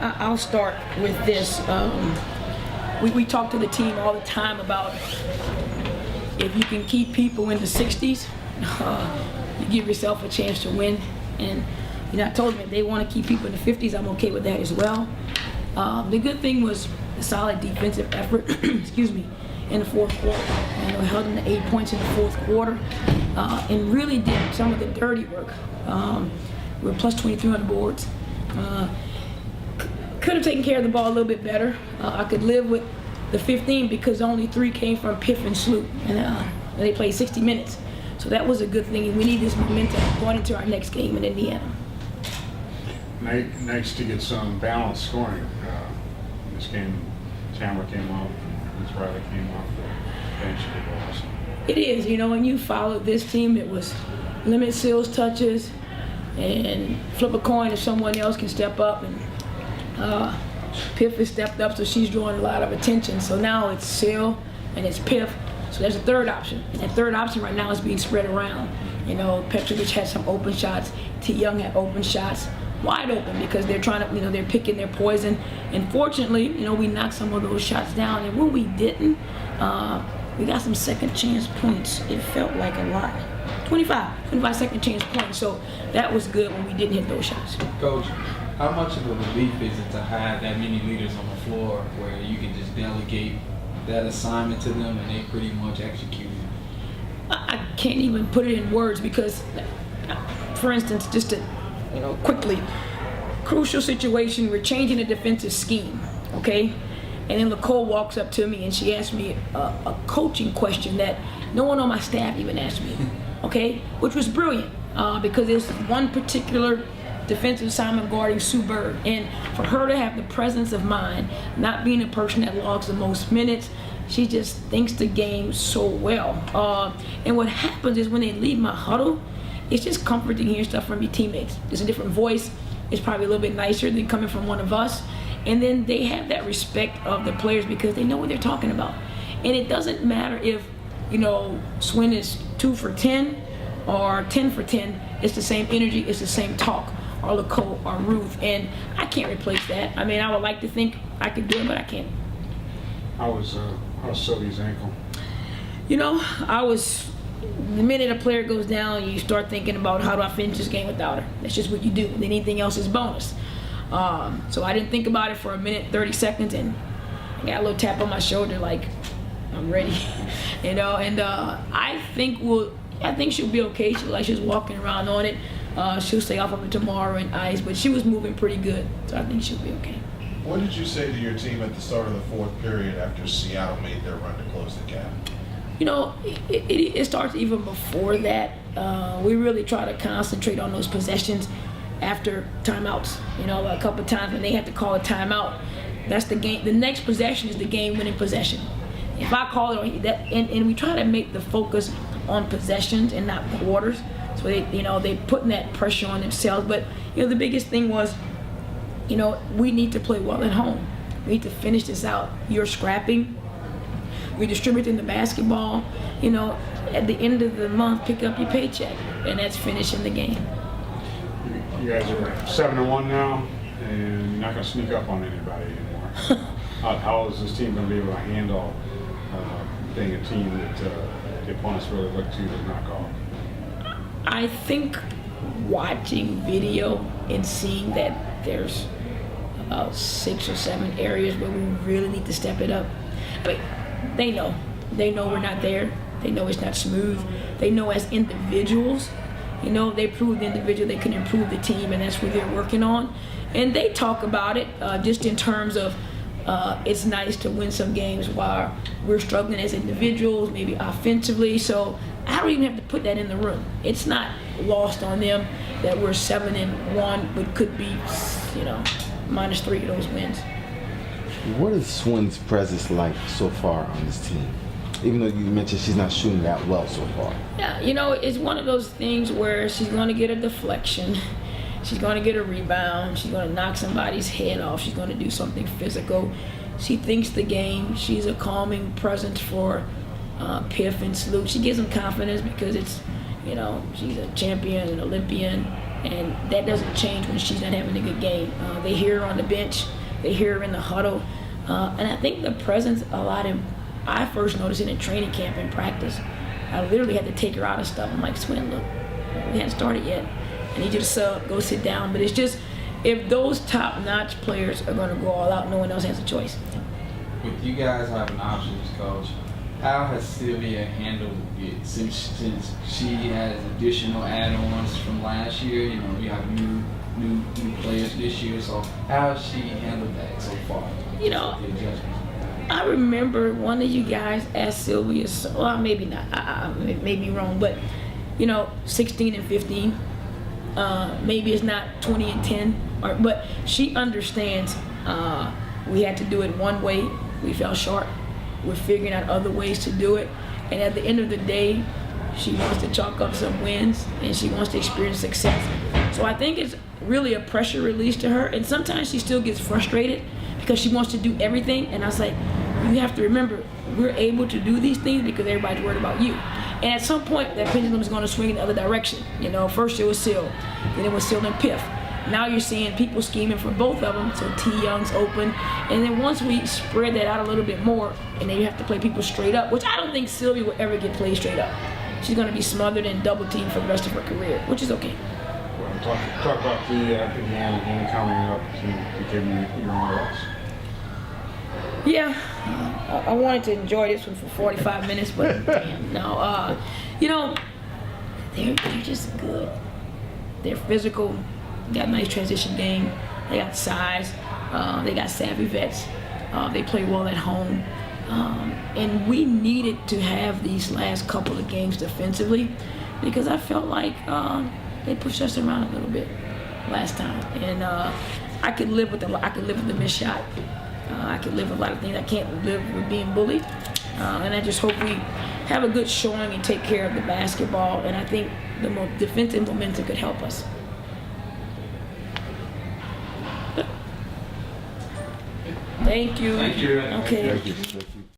I'll start with this. We talk to the team all the time about if you can keep people in the 60s, you give yourself a chance to win. And I told them if they want to keep people in the 50s, I'm okay with that as well. The good thing was a solid defensive effort, excuse me, in the fourth quarter. Held them to 8 points in the fourth quarter, and really did some of the dirty work. We were plus 23 on the boards. Could have taken care of the ball a little bit better. I could live with the 15 because only 3 came from Piff and Sloot, and they played 60 minutes. So that was a good thing, and we need this momentum going into our next game in Indiana. Nice to get some balanced scoring. This game, Chandler came off, Ms. Riley came off the bench. It is, when you followed this team, it was limit Seals touches and flip a coin if someone else can step up. And Piff has stepped up, so she's drawing a lot of attention. So now it's Seal and it's Piff. So there's a third option. And that third option right now is being spread around. Petrovich had some open shots. T. Young had open shots, wide open, because they're trying to, they're picking their poison. And fortunately, we knocked some of those shots down. And when we didn't, we got some second chance points. It felt like a lot. 25 second chance points. So that was good when we didn't hit those shots. Coach, how much of a relief is it to have that many leaders on the floor where you can just delegate that assignment to them and they pretty much execute it? I can't even put it in words because, for instance, just to, quickly, crucial situation, we're changing the defensive scheme, okay? And then Nicole walks up to me and she asked me a coaching question that no one on my staff even asked me, okay? Which was brilliant because there's one particular defensive assignment guarding Sue Bird, and for her to have the presence of mind, not being a person that logs the most minutes, she just thinks the game so well. And what happens is when they leave my huddle, it's just comforting hearing stuff from your teammates. It's a different voice. It's probably a little bit nicer than coming from one of us. And then they have that respect of the players because they know what they're talking about. And it doesn't matter if, Swin is 2 for 10 or 10 for 10. It's the same energy. It's the same talk. Or Nicole or Ruth. And I can't replace that. I mean, I would like to think I could do it, but I can't. How's Sylvia's ankle? The minute a player goes down, you start thinking about how do I finish this game without her. That's just what you do. And anything else is bonus. So I didn't think about it for a minute, 30 seconds, and I got a little tap on my shoulder like, I'm ready. And I think she'll be okay. She's walking around on it. She'll stay off of it tomorrow in ice, but she was moving pretty good, so I think she'll be okay. What did you say to your team at the start of the fourth period after Seattle made their run to close the gap? It starts even before that. We really try to concentrate on those possessions after timeouts. A couple of times when they have to call a timeout, that's the game. The next possession is the game-winning possession. If I call it on that, and we try to make the focus on possessions and not quarters. So they putting that pressure on themselves. But the biggest thing was, we need to play well at home. We need to finish this out. You're scrapping. We're distributing the basketball. At the end of the month, pick up your paycheck, and that's finishing the game. You guys are 7-1 now, and you're not going to sneak up on anybody anymore. How is this team going to be able to handle being a team that the opponents really look to knock off? I think watching video and seeing that there's about 6 or 7 areas where we really need to step it up. I mean, they know we're not there. They know it's not smooth. They know as individuals, they proved the individual they can improve the team, and that's what they're working on. And they talk about it just in terms of it's nice to win some games while we're struggling as individuals, maybe offensively. So I don't even have to put that in the room. It's not lost on them that we're 7-1, but could be, -3 of those wins. What is Swin's presence like so far on this team? Even though you mentioned she's not shooting that well so far. Yeah, it's one of those things where she's going to get a deflection. She's going to get a rebound. She's going to knock somebody's head off. She's going to do something physical. She thinks the game. She's a calming presence for Piff and Sloot. She gives them confidence because it's, she's a champion, an Olympian, and that doesn't change when she's not having a good game. They hear her on the bench, they hear her in the huddle, and I think the presence a lot of. I first noticed it in training camp and practice. I literally had to take her out of stuff. I'm like, Swin, look, we hadn't started yet. I need you to sub, go sit down. But it's just, if those top-notch players are going to go all out, no one else has a choice. With you guys having options, Coach, how has Sylvia handled it since she has additional add-ons from last year? You know, you have new players this year. So how has she handled that so far? You know, The adjustments. I remember one of you guys asked Sylvia, well, maybe not, I may be wrong, but, 16 and 15. Maybe it's not 20 and 10, but she understands we had to do it one way. We fell short. We're figuring out other ways to do it. And at the end of the day, she wants to chalk up some wins and she wants to experience success. So I think it's really a pressure release to her. And sometimes she still gets frustrated because she wants to do everything. And I was like, you have to remember, we're able to do these things because everybody's worried about you. And at some point, that pendulum is going to swing in the other direction. First it was Sil, then it was Sil and Piff. Now you're seeing people scheming for both of them, so T. Young's open. And then once we spread that out a little bit more, and then you have to play people straight up, which I don't think Sylvia will ever get played straight up. She's going to be smothered and double teamed for the rest of her career, which is okay. Well, talk about the Indiana game coming up to give you your own loss. Yeah, I wanted to enjoy this one for 45 minutes, but damn, no. They're just good. They're physical. They got a nice transition game. They got size. They got savvy vets. They play well at home. And we needed to have these last couple of games defensively because I felt like they pushed us around a little bit last time. And I could live with the missed shot. I could live with a lot of things. I can't live with being bullied. And I just hope we have a good showing and take care of the basketball. And I think the defensive momentum could help us. Thank you. Thank you. Okay. Thank you.